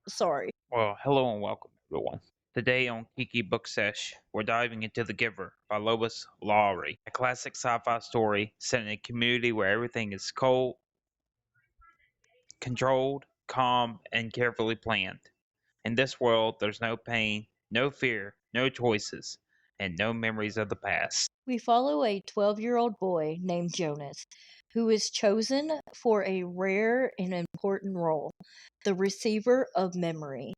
Sorry. Well, hello and welcome, everyone. Today on KikiBookSesh, we're diving into The Giver by Lois Lowry, a classic sci-fi story set in a community where everything is cold, controlled, calm, and carefully planned. In this world, there's no pain, no fear, no choices, and no memories of the past. We follow a 12-year-old boy named Jonas who is chosen for a rare and important role, the receiver of memory,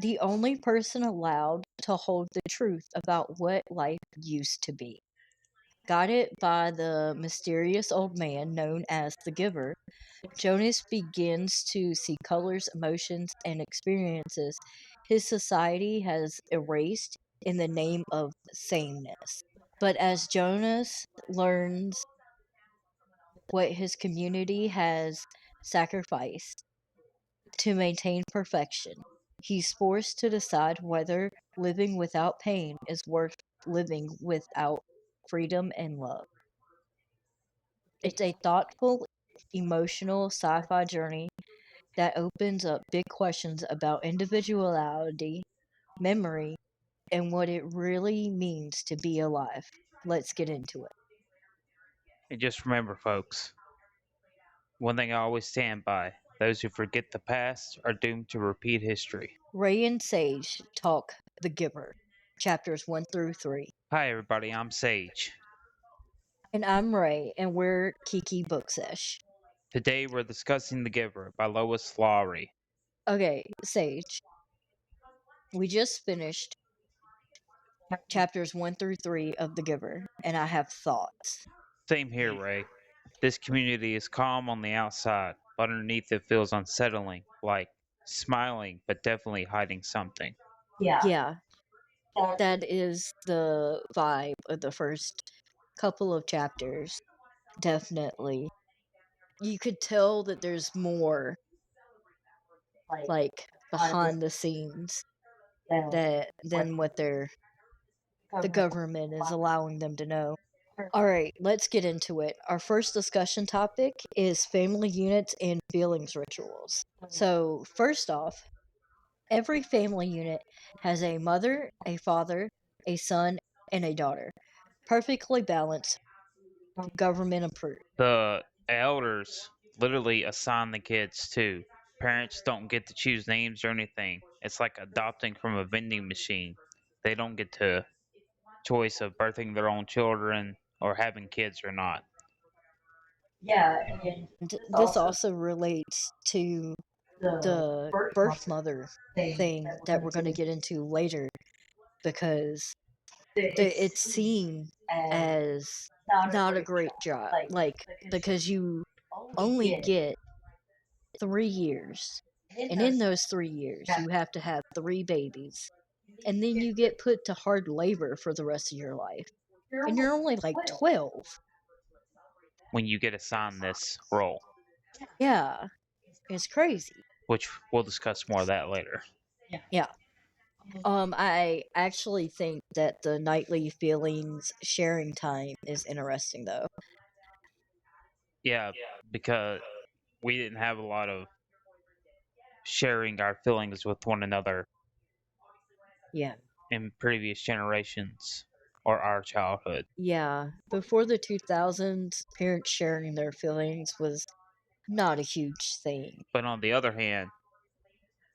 the only person allowed to hold the truth about what life used to be. Guided by the mysterious old man known as the Giver, Jonas begins to see colors, emotions, and experiences his society has erased in the name of sameness. But as Jonas learns what his community has sacrificed to maintain perfection, he's forced to decide whether living without pain is worth living without freedom and love. It's a thoughtful, emotional sci fi journey that opens up big questions about individuality, memory, and what it really means to be alive. Let's get into it. And just remember, folks, one thing I always stand by: those who forget the past are doomed to repeat history. Rae and Sage talk The Giver, chapters 1 through 3. Hi, everybody, I'm Sage. And I'm Rae, and we're Kiki Booksesh. Today we're discussing The Giver by Lois Lowry. Okay, Sage, we just finished chapters 1 through 3 of The Giver, and I have thoughts. Same here, Rae. This community is calm on the outside, but underneath it feels unsettling, like smiling but definitely hiding something. Yeah, that is the vibe of the first couple of chapters. Definitely. You could tell that there's more, like, behind the scenes that than what the government is allowing them to know. All right, let's get into it. Our first discussion topic is family units and feelings rituals. So, first off, every family unit has a mother, a father, a son, and a daughter. Perfectly balanced, government approved. The elders literally assign the kids too. Parents don't get to choose names or anything. It's like adopting from a vending machine. They don't get to choice of birthing their own children or having kids or not. And this also relates to the birth mother thing that we're going to get into later because it's seen as not a great job. Like, because you only get 3 years. And in those 3 years, you have to have three babies. And then you get put to hard labor for the rest of your life. And you're only like 12. When you get assigned this role, Yeah, it's crazy. which we'll discuss more of that later. Yeah. I actually think that the nightly feelings sharing time is interesting, though. Yeah, because we didn't have a lot of sharing our feelings with one another Yeah. in previous generations or our childhood. Yeah. Before the 2000s, parents sharing their feelings was not a huge thing. But on the other hand,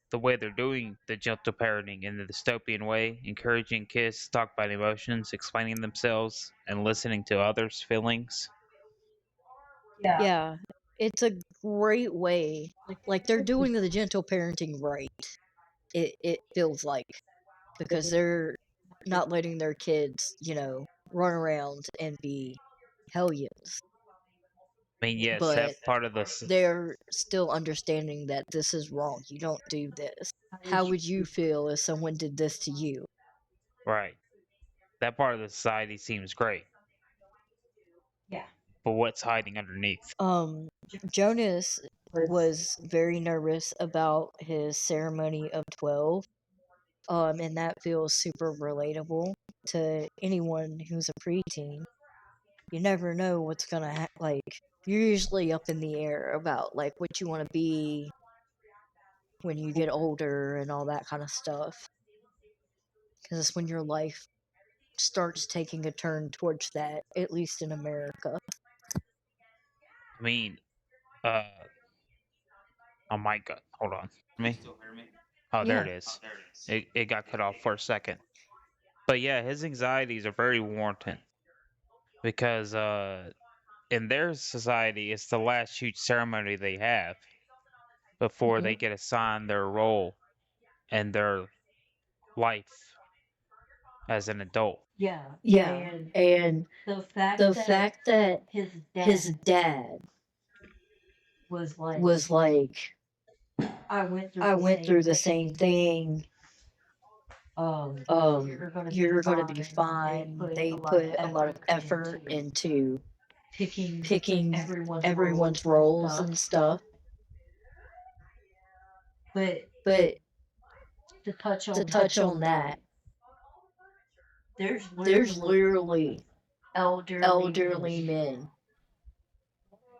the way they're doing the gentle parenting in the dystopian way, encouraging kids to talk about emotions, explaining themselves, and listening to others' feelings. Yeah. It's a great way. Like, they're doing the gentle parenting right. It feels like. Because they're not letting their kids, run around and be hellions. I mean, yes, But that part of this, they're still understanding that this is wrong. You don't do this. How would you feel if someone did this to you? right, that part of the society seems great. But what's hiding underneath? Um, Jonas was very nervous about his ceremony of 12. And that feels super relatable to anyone who's a preteen. You never know what's gonna like. You're usually up in the air about like what you want to be, when you get older and all that kind of stuff. Because it's when your life starts taking a turn towards that, at least in America. I mean, uh, oh my God, hold on, me. Oh, there Yeah. it is. It got cut off for a second. But yeah, his anxieties are very warranted because in their society, it's the last huge ceremony they have before they Mhm. get assigned their role and their life as an adult. Yeah. And the fact that his dad was like, I went through the same thing. You're going to be fine. They put a lot of effort into picking everyone's roles and stuff. But to touch on that, there's literally elderly men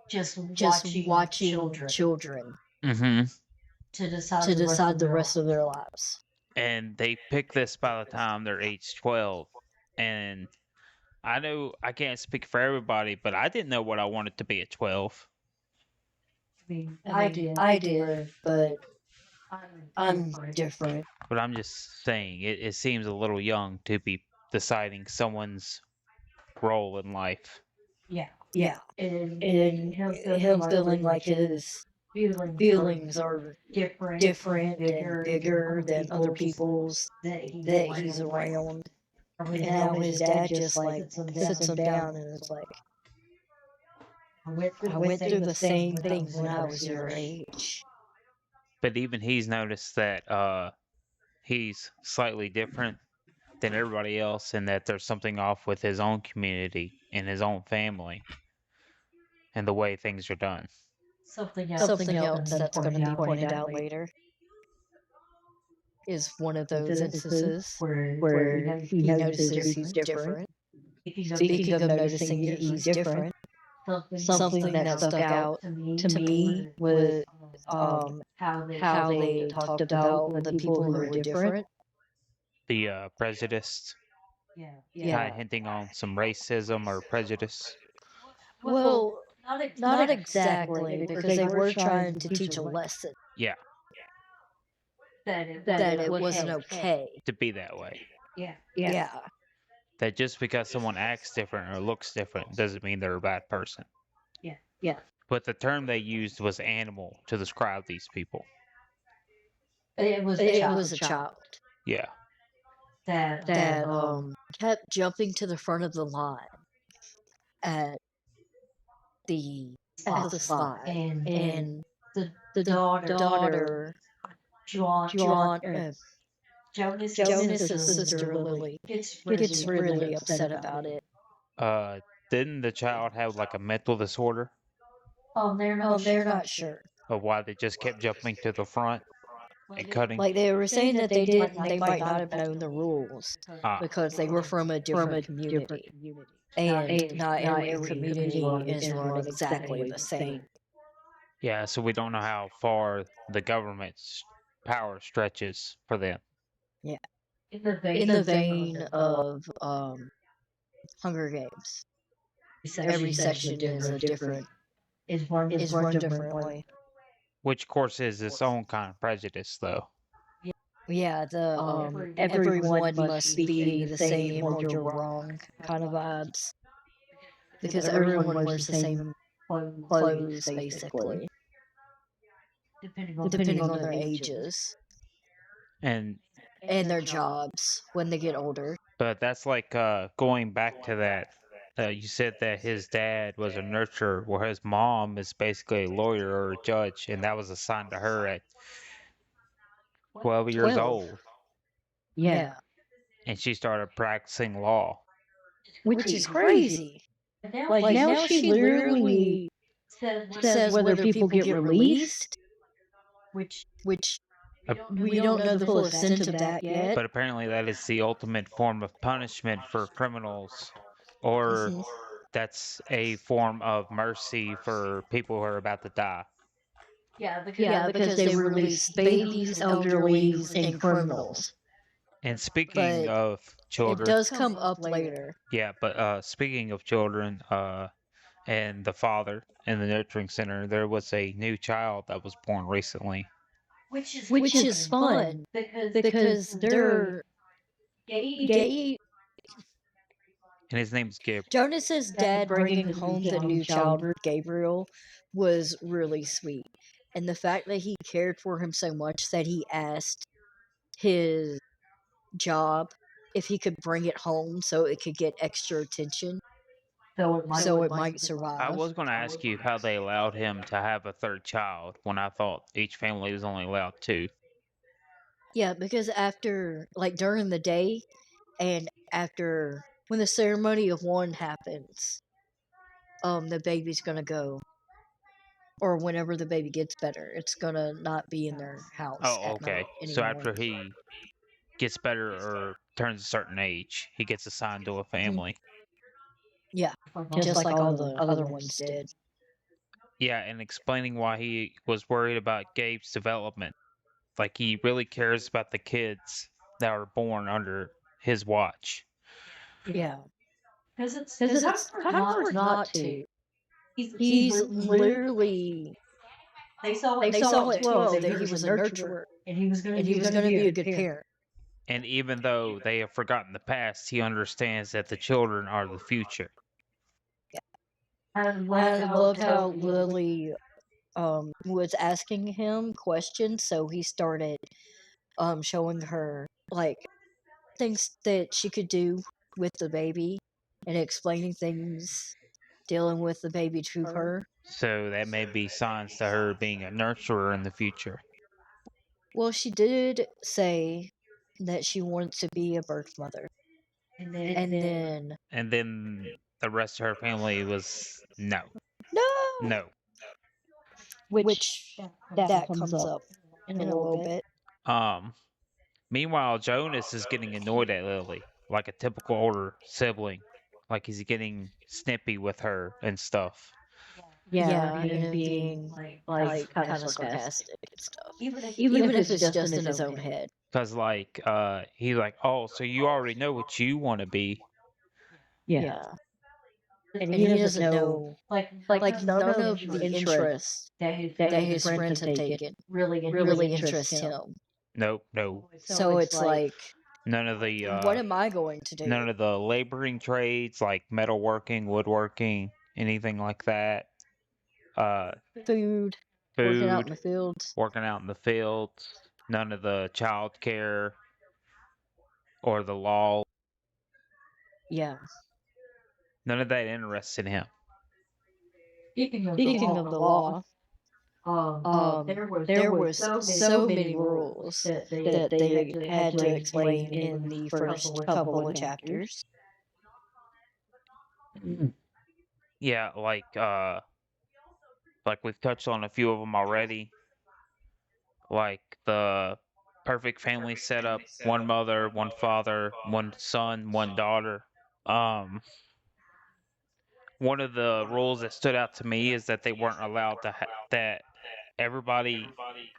just watching children Mm-hmm. to decide the rest of their lives. And they pick this by the time they're age 12. And I know I can't speak for everybody, but I didn't know what I wanted to be at 12. I did, but I'm different. But I'm just saying, it seems a little young to be deciding someone's role in life. Yeah. And him feeling like his feelings are different and bigger than other people's that he's around. And how his dad just like sits him down and is like, I went through the same thing when I was your age. But even he's noticed that he's slightly different than everybody else and that there's something off with his own community and his own family and the way things are done. Something else that's going to be pointed out later is one of those instances where he notices he's different. Speaking of noticing he's different, something that stuck out to me was how they talked about the people who were different. The prejudice, kind Yeah. of hinting on some racism or prejudice. Well, not exactly, because they were trying to teach a lesson Yeah, that it wasn't okay. to be that way. Yeah. That just because someone acts different or looks different doesn't mean they're a bad person. But the term they used was animal to describe these people. It was a child Yeah. that kept jumping to the front of the line at the slide, and the daughter Jonas's sister Lily gets really upset about it. Uh, didn't the child have like a mental disorder They're not sure. of why they just kept jumping to the front and cutting? Like they were saying that they might not have known the rules Ah, because they were from a different community, and not every community is run exactly the same. yeah. So we don't know how far the government's power stretches for them. Yeah, in the vein of Hunger Games, every section is run differently. Which, of course, is its own kind of prejudice, though. Yeah, the everyone must be the same or you're wrong kind of vibes, because everyone wears the same clothes basically, depending on their ages And and their jobs when they get older. but that's like going back to that. You said that his dad was a nurturer, where his mom is basically a lawyer or a judge, and that was assigned to her at 12 years 12. old, Yeah, and she started practicing law. which is crazy. Like now she literally says whether people get released, which Uh, we don't know the full extent of that yet. But apparently, that is the ultimate form of punishment for criminals, or Mhm. that's a form of mercy for people who are about to die. Yeah, because they release babies, elderlies, and criminals. And speaking But of it children, does come up later. yeah, but speaking of children, and the father in the nurturing center, there was a new child that was born recently, Which is fun because they're gay. and his name's Gabriel. Jonas's dad bringing home the new child, Gabriel, was really sweet. And the fact that he cared for him so much that he asked his job if he could bring it home so it could get extra attention, so it might I survive. was going to ask you how they allowed him to have a third child when I thought each family was only allowed two. Yeah, because after, like, during the day and after when the ceremony of one happens, the baby's gonna go, or whenever the baby gets better, it's gonna not be in their house Oh, at night okay. So anymore. after he gets better or turns a certain age, he gets assigned to a family. Yeah, just like all the other ones did. Yeah, and explaining why he was worried about Gabe's development. Like he really cares about the kids that are born under his watch. Yeah, because it's kind of hard not to. He's literally. They saw at 12 that he was a nurturer, and he was gonna be a good parent. And even though they have forgotten the past, he understands that the children are the future. I loved how Lily was asking him questions, so he started showing her like things that she could do with the baby and explaining things dealing with the baby to her. So that may be signs to her being a nurturer in the future. Well, she did say that she wanted to be a birth mother. And then And then the rest of her family was no. no, No. which that comes up in a little bit. Um Meanwhile, Jonas is getting annoyed at Lily, like a typical older sibling. Like he's getting snippy with her and stuff. Yeah, and him being like kind of sarcastic and stuff. Even if it's just in his own head. Cause like he's like, oh, so you already know what you want to be. Yeah. And he doesn't know, like, none of the interests that his friends have taken really interest him. Nope, no. So it's like, None of the what am I going to do? none of the laboring trades like metalworking, woodworking, anything like that. Food, working out in Food, the fields. working out in the fields. None of the child care or the law. Yeah. None of that interested him. Speaking of the law, there was so many rules that they had to explain in the first couple of chapters. Yeah, like we've touched on a few of them already. Like the perfect family setup, one mother, one father, one son, one daughter. Um One of the rules that stood out to me is that they weren't allowed to that everybody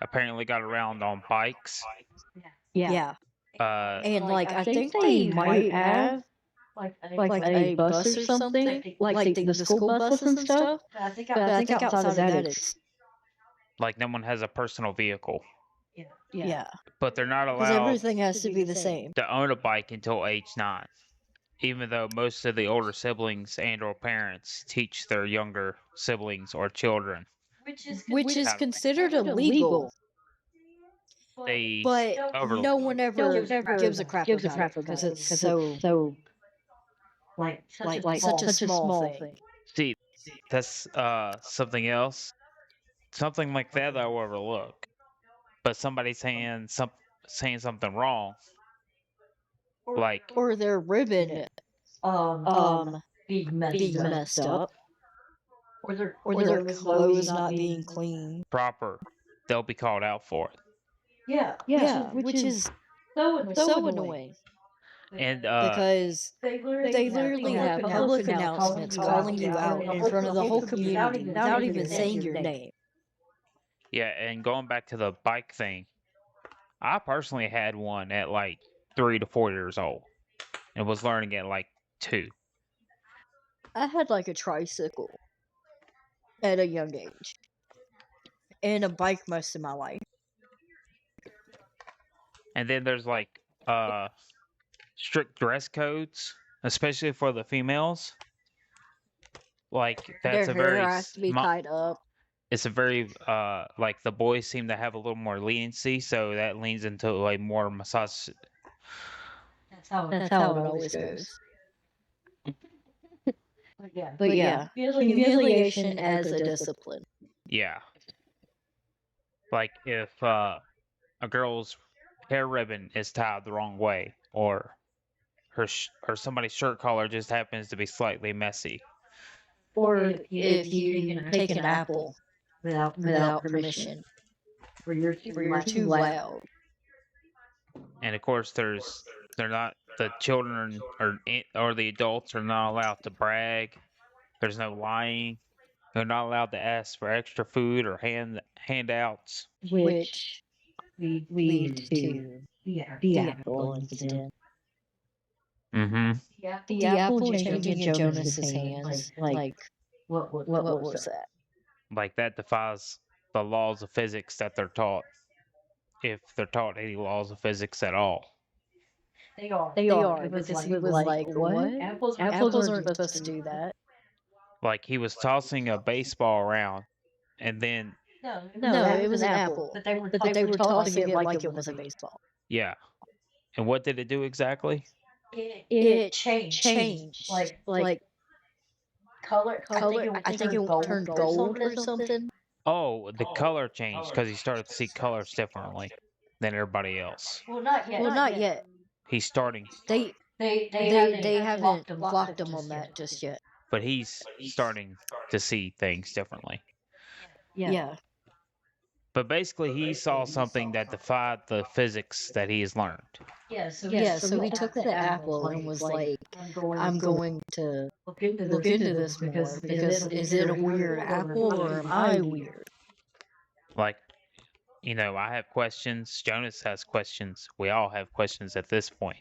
apparently got around on bikes. Yeah. Uh And like I think they might have like a bus or something, like the school buses and stuff. But I think outside of that, it's like no one has a personal vehicle. yeah, But they're not because allowed everything has to be the same. to own a bike until age 9. Even though most of the older siblings and or parents teach their younger siblings or children. Which is considered illegal. They But overlook no it. one ever gives a crap about it because it's so like such a small thing. See, that's something else. Something like that I will overlook. But somebody saying something wrong, like Or their ribbon being messed up. Or their clothes not being clean. proper, they'll be called out for it. Yeah, which is so annoying. And Because they literally have public announcements calling you out in front of the whole community without even saying your name. Yeah, and going back to the bike thing, I personally had one at like 3 to 4 years old and was learning at like 2. I had like a tricycle at a young age and a bike most of my life. And then there's like strict dress codes, especially for the females. Like that's Their a hair very has to be tied up. it's a very like the boys seem to have a little more leniency, so that leans into a more massage. That's how it always goes. But yeah, humiliation as a discipline. Yeah, like if a girl's hair ribbon is tied the wrong way, or or somebody's shirt collar just happens to be slightly messy. Or if you take an apple without permission, or you're too loud. And of course, they're not the children or the adults are not allowed to brag. There's no lying. They're not allowed to ask for extra food or handouts. Which leads to the apple incident. Mm-hmm. The apple changing in Jonas's hands. Like, what was that? Like that defies the laws of physics that they're taught, if they're taught any laws of physics at all. They are because he was like, what? Apples aren't supposed to do that. Like he was tossing a baseball around, and then No, it was an apple. But they were tossing it like it was a baseball. yeah. And what did it do exactly? It changed. Like color. I think it turned gold or something. Oh, the color changed because he started to see colors differently than everybody else. Well, not yet. He's starting, They haven't blocked him on that just yet. but he's starting to see things differently. Yeah. But basically, he saw something that defied the physics that he has learned. Yeah, so he took the apple and was like, I'm going to look into this more because is it a weird apple or am I weird? Like, I have questions. Jonas has questions. We all have questions at this point.